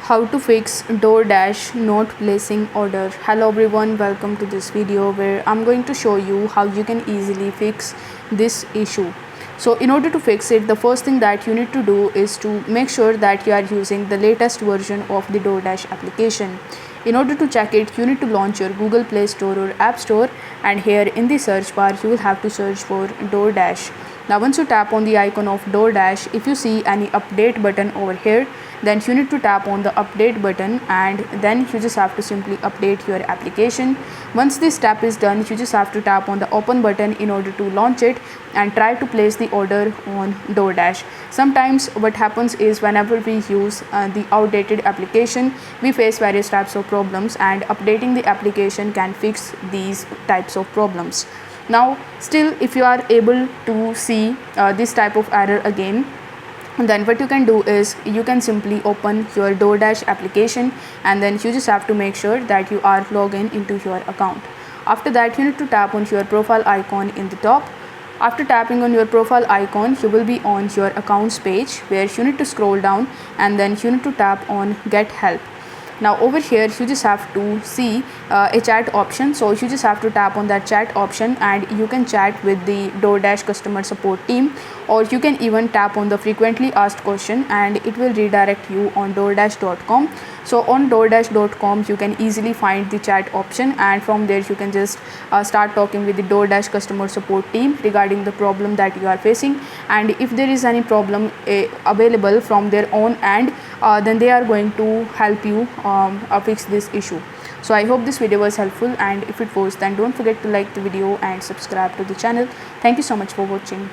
How to fix Doordash not placing order. Hello everyone, welcome to this video where I'm going to show you how you can easily fix this issue. So in order to fix it, the first thing that you need to do is to make sure that you are using the latest version of the Doordash application. In order to check it, you need to launch your Google Play Store or App Store, and here in the search bar you will have to search for Doordash. Now once you tap on the icon of Doordash, if you see any update button over here, then you need to tap on the update button, and then you just have to simply update your application. Once this step is done, you just have to tap on the open button in order to launch it and try to place the order on Doordash. Sometimes what happens is whenever we use the outdated application, we face various types of problems, and updating the application can fix these types of problems. Now still, if you are able to see this type of error again, then what you can do is you can simply open your Doordash application, and then you just have to make sure that you are logged into your account. After that, you need to tap on your profile icon in the top. After tapping on your profile icon, you will be on your accounts page, where you need to scroll down and then you need to tap on get help. Now over here you just have to see a chat option, so you just have to tap on that chat option and you can chat with the Doordash customer support team, or you can even tap on the frequently asked question and it will redirect you on doordash.com. So on doordash.com you can easily find the chat option, and from there you can just start talking with the Doordash customer support team regarding the problem that you are facing, and if there is any problem available from their own end, then they are going to help you fix this issue. So I hope this video was helpful, and if it was, then don't forget to like the video and subscribe to the channel. Thank you so much for watching.